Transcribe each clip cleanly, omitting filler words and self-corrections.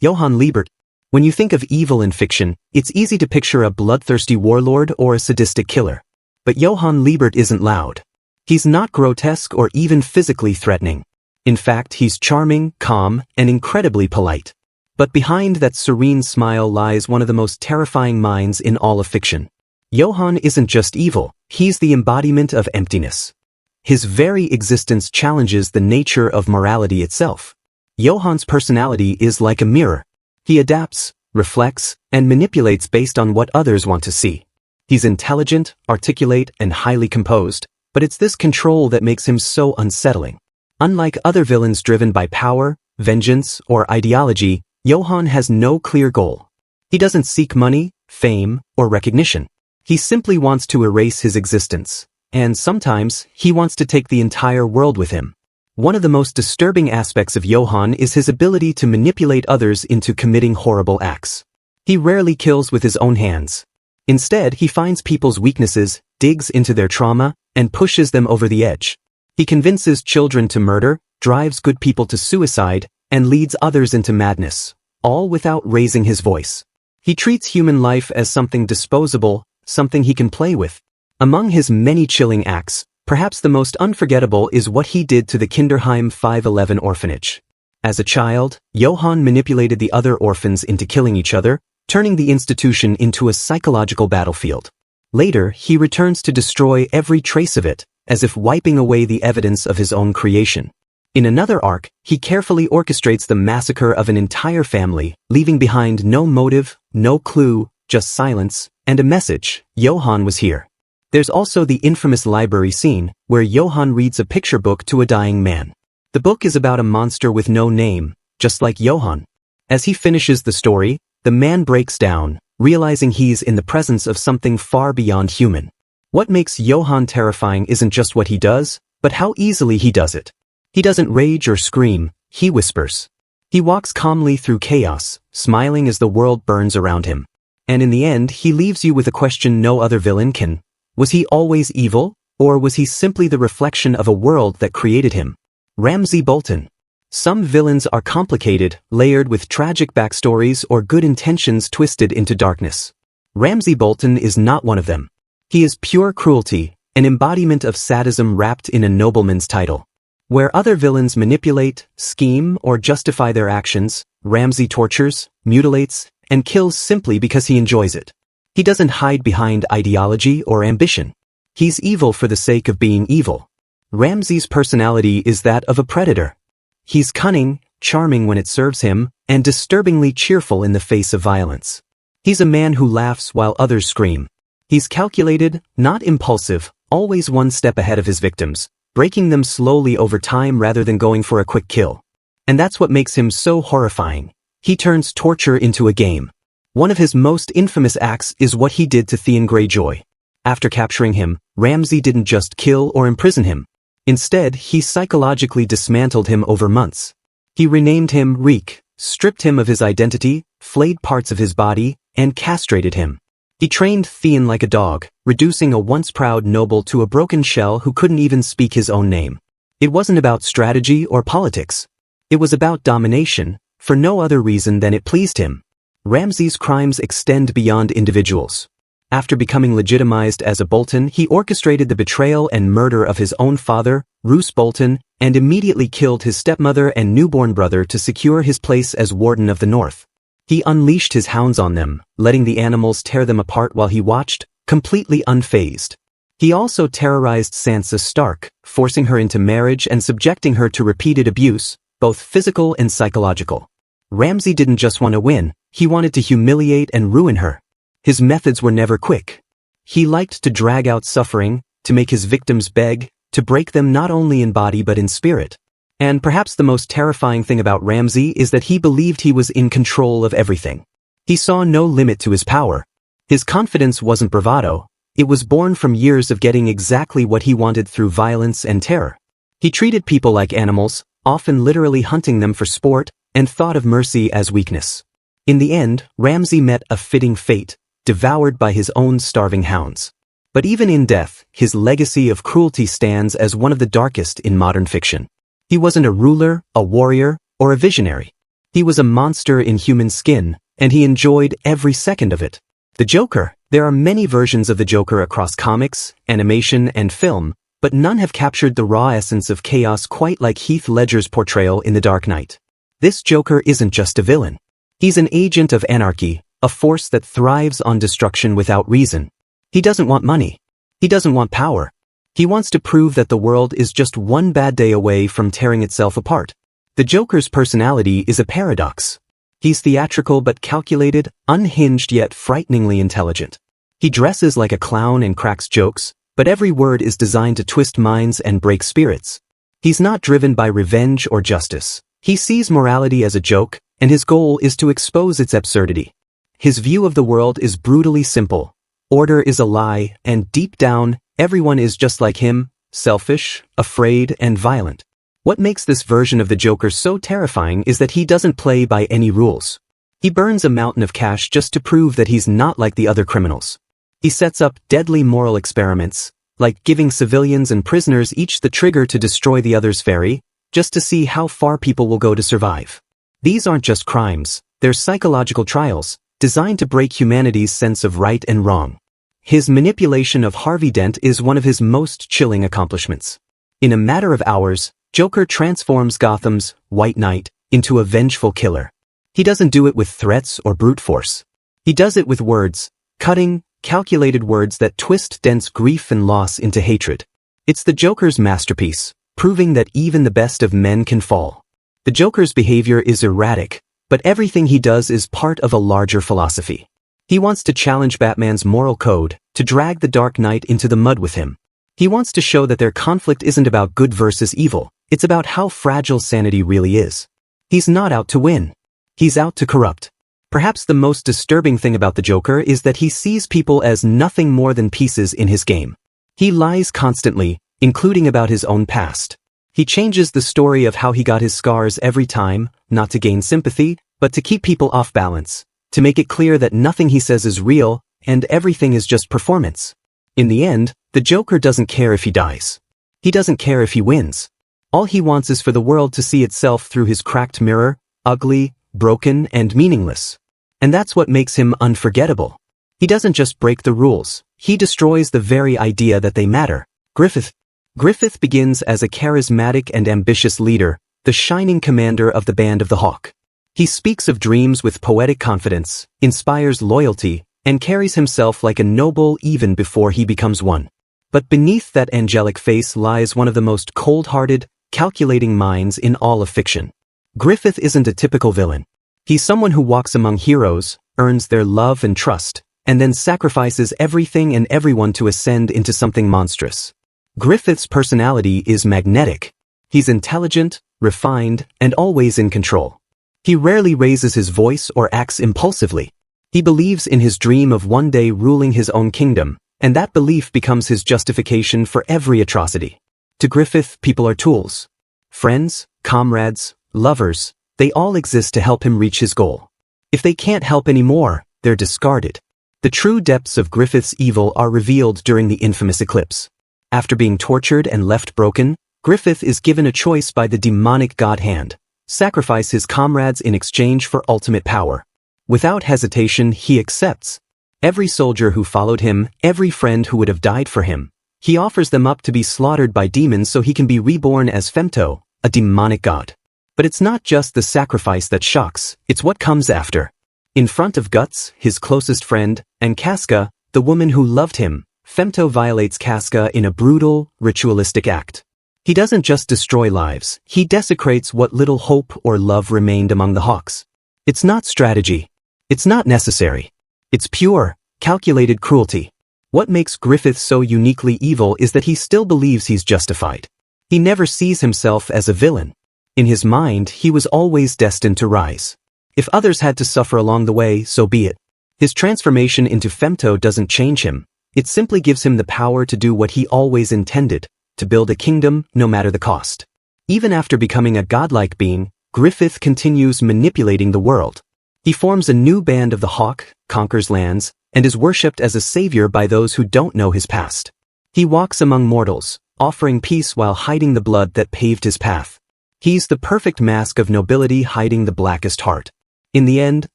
Johann Libert. When you think of evil in fiction, it's easy to picture a bloodthirsty warlord or a sadistic killer. But Johann Libert isn't loud. He's not grotesque or even physically threatening. In fact, he's charming, calm, and incredibly polite. But behind that serene smile lies one of the most terrifying minds in all of fiction. Johann isn't just evil, he's the embodiment of emptiness. His very existence challenges the nature of morality itself. Johann's personality is like a mirror. He adapts, reflects, and manipulates based on what others want to see. He's intelligent, articulate, and highly composed, but it's this control that makes him so unsettling. Unlike other villains driven by power, vengeance, or ideology, Johann has no clear goal. He doesn't seek money, fame, or recognition. He simply wants to erase his existence, and sometimes he wants to take the entire world with him. One of the most disturbing aspects of Johann is his ability to manipulate others into committing horrible acts. He rarely kills with his own hands. Instead, he finds people's weaknesses, digs into their trauma, and pushes them over the edge. He convinces children to murder, drives good people to suicide, and leads others into madness, all without raising his voice. He treats human life as something disposable, something he can play with. Among his many chilling acts, perhaps the most unforgettable is what he did to the Kinderheim 511 orphanage. As a child, Johann manipulated the other orphans into killing each other, turning the institution into a psychological battlefield. Later, he returns to destroy every trace of it, as if wiping away the evidence of his own creation. In another arc, he carefully orchestrates the massacre of an entire family, leaving behind no motive, no clue, just silence, and a message: Johann was here. There's also the infamous library scene, where Johann reads a picture book to a dying man. The book is about a monster with no name, just like Johann. As he finishes the story, the man breaks down, realizing he's in the presence of something far beyond human. What makes Johann terrifying isn't just what he does, but how easily he does it. He doesn't rage or scream, he whispers. He walks calmly through chaos, smiling as the world burns around him. And in the end, he leaves you with a question no other villain can. Was he always evil, or was he simply the reflection of a world that created him? Ramsay Bolton. Some villains are complicated, layered with tragic backstories or good intentions twisted into darkness. Ramsay Bolton is not one of them. He is pure cruelty, an embodiment of sadism wrapped in a nobleman's title. Where other villains manipulate, scheme, or justify their actions, Ramsay tortures, mutilates, and kills simply because he enjoys it. He doesn't hide behind ideology or ambition. He's evil for the sake of being evil. Ramsay's personality is that of a predator. He's cunning, charming when it serves him, and disturbingly cheerful in the face of violence. He's a man who laughs while others scream. He's calculated, not impulsive, always one step ahead of his victims, breaking them slowly over time rather than going for a quick kill. And that's what makes him so horrifying. He turns torture into a game. One of his most infamous acts is what he did to Theon Greyjoy. After capturing him, Ramsay didn't just kill or imprison him. Instead, he psychologically dismantled him over months. He renamed him Reek, stripped him of his identity, flayed parts of his body, and castrated him. He trained Theon like a dog, reducing a once proud noble to a broken shell who couldn't even speak his own name. It wasn't about strategy or politics. It was about domination, for no other reason than it pleased him. Ramsay's crimes extend beyond individuals. After becoming legitimized as a Bolton, he orchestrated the betrayal and murder of his own father, Roose Bolton, and immediately killed his stepmother and newborn brother to secure his place as Warden of the North. He unleashed his hounds on them, letting the animals tear them apart while he watched, completely unfazed. He also terrorized Sansa Stark, forcing her into marriage and subjecting her to repeated abuse, both physical and psychological. Ramsay didn't just want to win, he wanted to humiliate and ruin her. His methods were never quick. He liked to drag out suffering, to make his victims beg, to break them not only in body but in spirit. And perhaps the most terrifying thing about Ramsay is that he believed he was in control of everything. He saw no limit to his power. His confidence wasn't bravado, it was born from years of getting exactly what he wanted through violence and terror. He treated people like animals, often literally hunting them for sport, and thought of mercy as weakness. In the end, Ramsay met a fitting fate, devoured by his own starving hounds. But even in death, his legacy of cruelty stands as one of the darkest in modern fiction. He wasn't a ruler, a warrior, or a visionary. He was a monster in human skin, and he enjoyed every second of it. The Joker. There are many versions of the Joker across comics, animation, and film, but none have captured the raw essence of chaos quite like Heath Ledger's portrayal in The Dark Knight. This Joker isn't just a villain. He's an agent of anarchy, a force that thrives on destruction without reason. He doesn't want money. He doesn't want power. He wants to prove that the world is just one bad day away from tearing itself apart. The Joker's personality is a paradox. He's theatrical but calculated, unhinged yet frighteningly intelligent. He dresses like a clown and cracks jokes, but every word is designed to twist minds and break spirits. He's not driven by revenge or justice. He sees morality as a joke, and his goal is to expose its absurdity. His view of the world is brutally simple. Order is a lie, and deep down, everyone is just like him, selfish, afraid, and violent. What makes this version of the Joker so terrifying is that he doesn't play by any rules. He burns a mountain of cash just to prove that he's not like the other criminals. He sets up deadly moral experiments, like giving civilians and prisoners each the trigger to destroy the other's ferry, just to see how far people will go to survive. These aren't just crimes, they're psychological trials, designed to break humanity's sense of right and wrong. His manipulation of Harvey Dent is one of his most chilling accomplishments. In a matter of hours, Joker transforms Gotham's White Knight into a vengeful killer. He doesn't do it with threats or brute force. He does it with words, cutting, calculated words that twist Dent's grief and loss into hatred. It's the Joker's masterpiece, proving that even the best of men can fall. The Joker's behavior is erratic, but everything he does is part of a larger philosophy. He wants to challenge Batman's moral code, to drag the Dark Knight into the mud with him. He wants to show that their conflict isn't about good versus evil, it's about how fragile sanity really is. He's not out to win. He's out to corrupt. Perhaps the most disturbing thing about the Joker is that he sees people as nothing more than pieces in his game. He lies constantly, including about his own past. He changes the story of how he got his scars every time, not to gain sympathy, but to keep people off balance, to make it clear that nothing he says is real, and everything is just performance. In the end, the Joker doesn't care if he dies. He doesn't care if he wins. All he wants is for the world to see itself through his cracked mirror, ugly, broken, and meaningless. And that's what makes him unforgettable. He doesn't just break the rules, he destroys the very idea that they matter. Griffith begins as a charismatic and ambitious leader, the shining commander of the Band of the Hawk. He speaks of dreams with poetic confidence, inspires loyalty, and carries himself like a noble even before he becomes one. But beneath that angelic face lies one of the most cold-hearted, calculating minds in all of fiction. Griffith isn't a typical villain. He's someone who walks among heroes, earns their love and trust, and then sacrifices everything and everyone to ascend into something monstrous. Griffith's personality is magnetic. He's intelligent, refined, and always in control. He rarely raises his voice or acts impulsively. He believes in his dream of one day ruling his own kingdom, and that belief becomes his justification for every atrocity. To Griffith, people are tools. Friends, comrades, lovers, they all exist to help him reach his goal. If they can't help anymore, they're discarded. The true depths of Griffith's evil are revealed during the infamous eclipse. After being tortured and left broken, Griffith is given a choice by the demonic God Hand: sacrifice his comrades in exchange for ultimate power. Without hesitation, he accepts. Every soldier who followed him, every friend who would have died for him, he offers them up to be slaughtered by demons so he can be reborn as Femto, a demonic god. But it's not just the sacrifice that shocks, it's what comes after. In front of Guts, his closest friend, and Casca, the woman who loved him, Femto violates Casca in a brutal, ritualistic act. He doesn't just destroy lives, he desecrates what little hope or love remained among the Hawks. It's not strategy. It's not necessary. It's pure, calculated cruelty. What makes Griffith so uniquely evil is that he still believes he's justified. He never sees himself as a villain. In his mind, he was always destined to rise. If others had to suffer along the way, so be it. His transformation into Femto doesn't change him. It simply gives him the power to do what he always intended, to build a kingdom no matter the cost. Even after becoming a godlike being, Griffith continues manipulating the world. He forms a new band of the Hawk, conquers lands, and is worshipped as a savior by those who don't know his past. He walks among mortals, offering peace while hiding the blood that paved his path. He's the perfect mask of nobility hiding the blackest heart. In the end,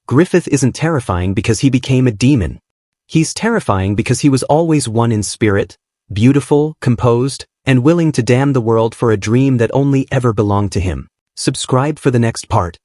Griffith isn't terrifying because he became a demon. He's terrifying because he was always one in spirit, beautiful, composed, and willing to damn the world for a dream that only ever belonged to him. Subscribe for the next part.